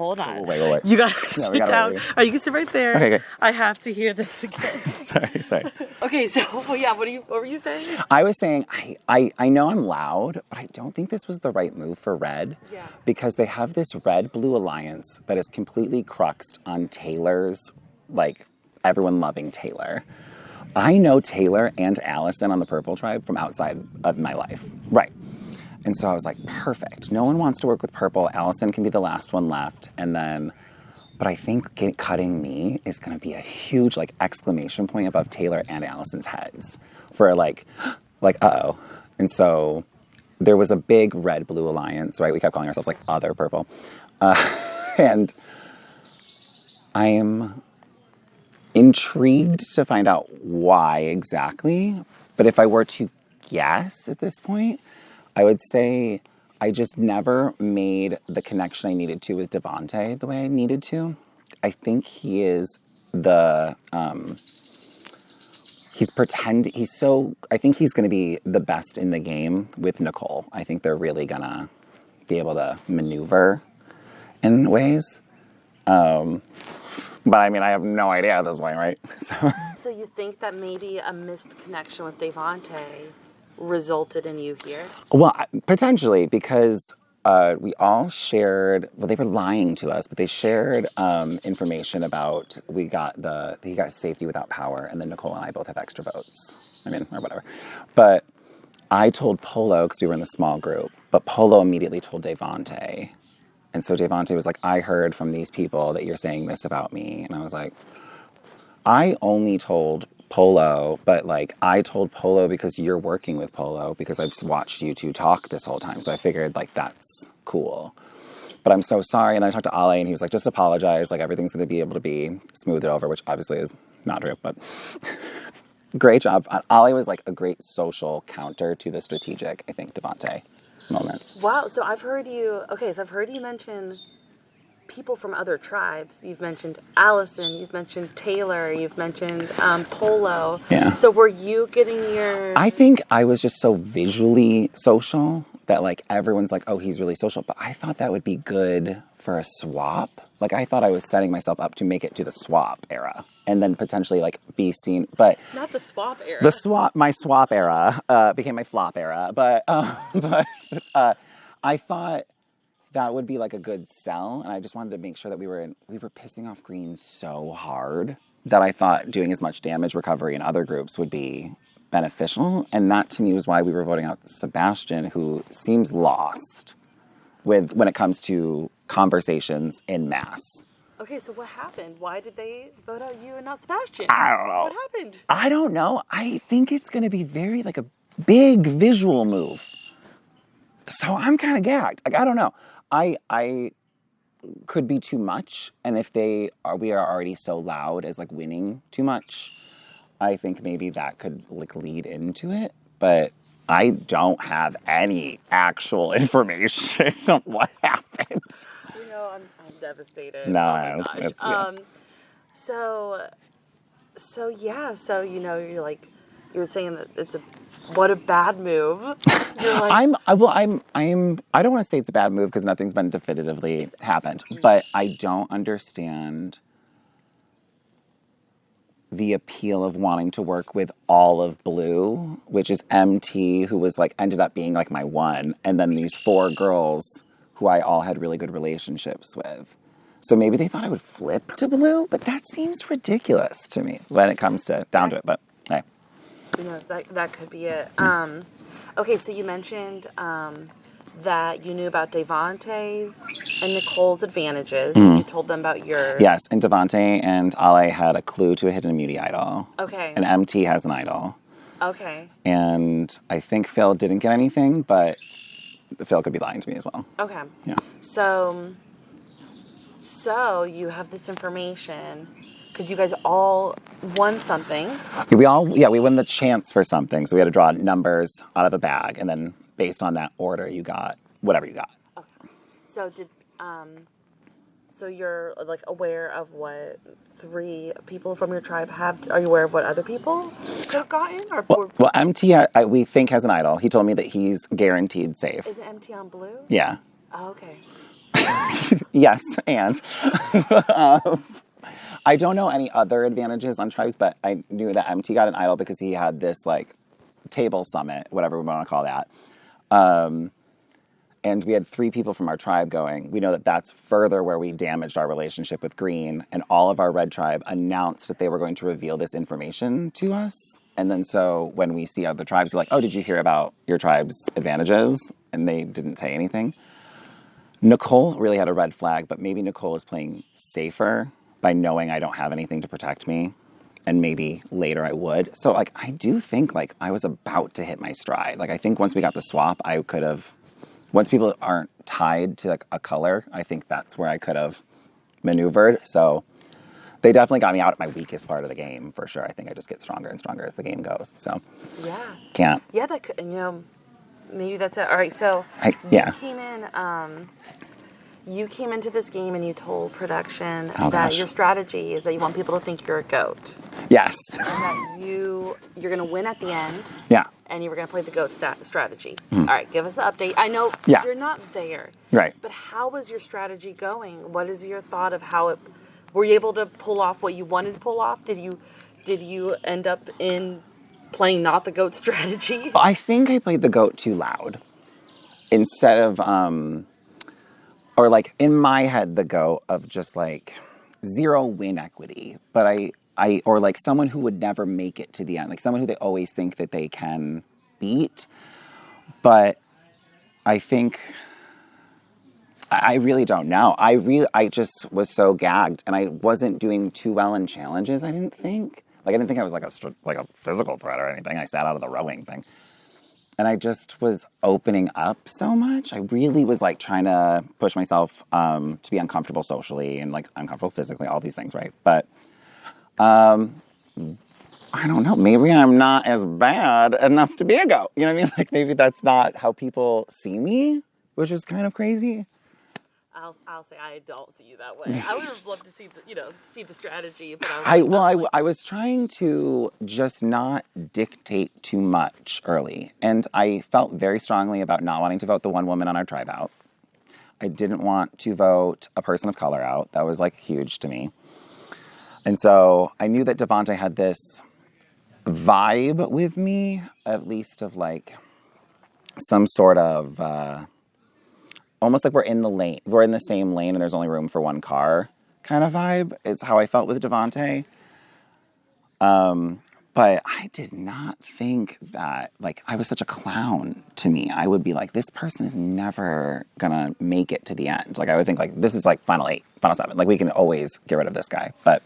hold on. Oh, wait. You gotta sit down. Wait. Oh, you can sit right there. Okay. I have to hear this again. Sorry. Okay, so what were you saying? I was saying, I know I'm loud, but I don't think this was the right move for Red. Yeah. Because they have this red-blue alliance that is completely cruxed on Taylor's, like, everyone loving Taylor. I know Taylor and Allison on the Purple Tribe from outside of my life. Right. And so I was like, perfect. No one wants to work with Purple. Allison can be the last one left. And then, but I think cutting me is going to be a huge, like, exclamation point above Taylor and Allison's heads for, like, uh-oh. And so there was a big red-blue alliance, right? We kept calling ourselves, like, Other Purple. And I am intrigued to find out why exactly. But if I were to guess at this point, I would say I just never made the connection I needed to with Devontae the way I needed to. I think he is I think he's going to be the best in the game with Nicole. I think they're really going to be able to maneuver in ways. But I mean, I have no idea at this point, right? So you think that maybe a missed connection with Devontae resulted in you here? Well, potentially, because we all shared, well, they were lying to us, but they shared information about he got safety without power, and then Nicole and I both have extra votes. I mean, or whatever. But I told Polo, because we were in the small group, but Polo immediately told Devontae. And so Devontae was like, I heard from these people that you're saying this about me. And I was like, I only told Polo, but like I told Polo because you're working with Polo, because I've watched you two talk this whole time. So I figured like that's cool. But I'm so sorry. And then I talked to Ale and he was like, just apologize. Like everything's going to be able to be smoothed over, which obviously is not true, but great job. Ale was like a great social counter to the strategic, I think, Devontae moments. Wow. So I've heard you mention people from other tribes. You've mentioned Allison, you've mentioned Taylor, you've mentioned Polo. Yeah. So were you getting your... I think I was just so visually social that like everyone's like, oh, he's really social. But I thought that would be good for a swap. Like I thought I was setting myself up to make it to the swap era and then potentially like be seen. But not the swap era. My swap era became my flop era. But I thought that would be like a good sell. And I just wanted to make sure that we were pissing off Green so hard that I thought doing as much damage recovery in other groups would be beneficial. And that to me was why we were voting out Sebastian, who seems lost when it comes to conversations en masse. Okay, so what happened? Why did they vote out you and not Sebastian? I don't know. What happened? I don't know. I think it's going to be very like a big visual move. So I'm kind of gagged. Like, I don't know. I could be too much. And if we are already so loud as like winning too much, I think maybe that could like lead into it. But I don't have any actual information on what happened. You know, I'm devastated. No, it's yeah. So you know, you're saying that what a bad move. You're like, I don't want to say it's a bad move because nothing's been definitively happened, but I don't understand the appeal of wanting to work with all of Blue, which is MT, who was like ended up being like my one, and then these 4 girls who I all had really good relationships with. So maybe they thought I would flip to Blue, but that seems ridiculous to me when it comes down to it. But hey, who knows? That could be it. Okay, so you mentioned that you knew about Devontae's and Nicole's advantages. And you told them about yours. Yes, and Devontae and Ale had a clue to a hidden immunity idol. Okay. And MT has an idol. Okay. And I think Phil didn't get anything, but Phil could be lying to me as well. Okay. Yeah. So you have this information because you guys all won something. We won the chance for something. So we had to draw numbers out of a bag, and then based on that order, you got whatever you got. Okay. So so you're like aware of what 3 people from your tribe have? Are you aware of what other people have gotten? Or well, MT we think has an idol. He told me that he's guaranteed safe. Is it MT on Blue? Yeah. Oh, okay. Yes, and I don't know any other advantages on tribes, but I knew that MT got an idol because he had this like table summit, whatever we want to call that. And we had 3 people from our tribe going. We know that that's further where we damaged our relationship with Green. And all of our red tribe announced that they were going to reveal this information to us. And then so when we see other tribes, we're like, oh, did you hear about your tribe's advantages? And they didn't say anything. Nicole really had a red flag, but maybe Nicole is playing safer by knowing I don't have anything to protect me. And maybe later I would. So like, I do think like I was about to hit my stride. Like I think once we got the swap, I could have... Once people aren't tied to like a color, I think that's where I could have maneuvered. So they definitely got me out at my weakest part of the game for sure. I think I just get stronger and stronger as the game goes. So Yeah. can't. Yeah, that could, maybe that's it. All right, so Yeah. you came into this game and you told production Oh, that gosh. your strategy is that you want people to think you're a goat. Yes. And that you're going to win at the end. Yeah. And you were going to play the goat strategy. All right, give us the update. I know Yeah. you're not there. Right. But how was your strategy going? What is your thought of how it... Were you able to pull off what you wanted to pull off? Did you end up in playing not the goat strategy? I think I played the goat too loud. Instead of, or like in my head, the goat of just like 0 win equity. But or like someone who would never make it to the end, like someone who they always think that they can beat. But I think, I really don't know. I just was so gagged and I wasn't doing too well in challenges, I didn't think. Like I didn't think I was like a physical threat or anything. I sat out of the rowing thing. And I just was opening up so much. I really was like trying to push myself to be uncomfortable socially and like uncomfortable physically, all these things, right? But I don't know. Maybe I'm not as bad enough to be a goat. You know what I mean? Like maybe that's not how people see me, which is kind of crazy. I'll say I don't see you that way. I would have loved to see the strategy, but I was trying to just not dictate too much early, and I felt very strongly about not wanting to vote the one woman on our tribe out. I didn't want to vote a person of color out. That was like huge to me. And so I knew that Devontae had this vibe with me, at least of like some sort of almost like we're in the same lane and there's only room for one car kind of vibe is how I felt with Devontae. But I did not think that, like, I was such a clown to me. I would be like, this person is never gonna make it to the end. Like, I would think, like, this is like final 8, final 7. Like, we can always get rid of this guy. But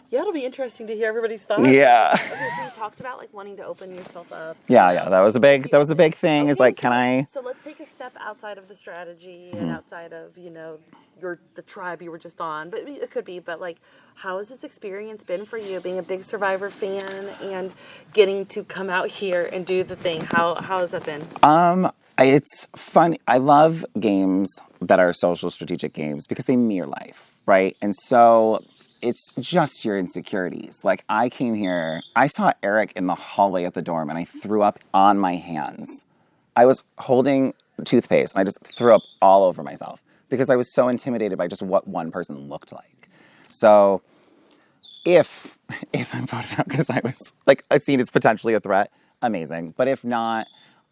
yeah, it'll be interesting to hear everybody's thoughts. yeah. Okay, so you talked about like wanting to open yourself up. Yeah, that was a big thing. Okay, Is like, can I? So let's take a step outside of the strategy and outside of the tribe you were just on. But it could be. But like, how has this experience been for you, being a big Survivor fan and getting to come out here and do the thing? How has that been? It's fun. I love games that are social strategic games because they mirror life, right? And so it's just your insecurities. Like, I came here, I saw Eric in the hallway at the dorm and I threw up on my hands. I was holding toothpaste and I just threw up all over myself because I was so intimidated by just what one person looked like. So if I'm voted out because I was like seen as potentially a threat, amazing. But if not,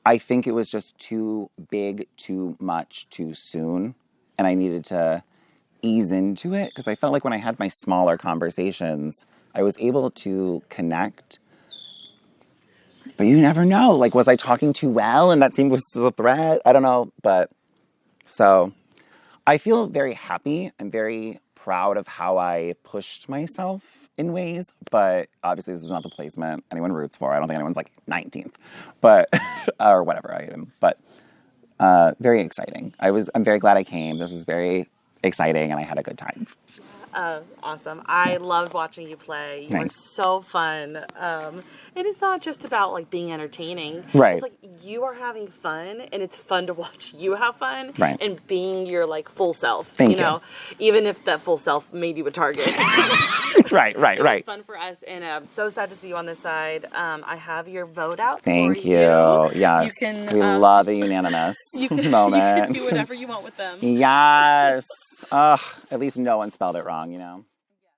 I think it was just too big, too much, too soon. And I needed to ease into it because I felt like when I had my smaller conversations, I was able to connect. But you never know. Like, was I talking too well and that seemed was a threat? I don't know. But so I feel very happy. I'm very proud of how I pushed myself in ways. But obviously, this is not the placement anyone roots for. I don't think anyone's like 19th, but or whatever I am. But very exciting. I'm very glad I came. This was very exciting and I had a good time. Awesome. I loved watching you play. You were Thanks. so fun. It is not just about like being entertaining. Right. It's like you are having fun, and it's fun to watch you have fun, Right. and being your like full self. Thank you know, even if that full self made you a target. Right, right, It was right. fun for us, and I'm so sad to see you on this side. I have your vote out Thank for you. Yes. You can, we love a unanimous you can moment. do whatever you want with them. Yes. Ugh, at least no one spelled it wrong, you know?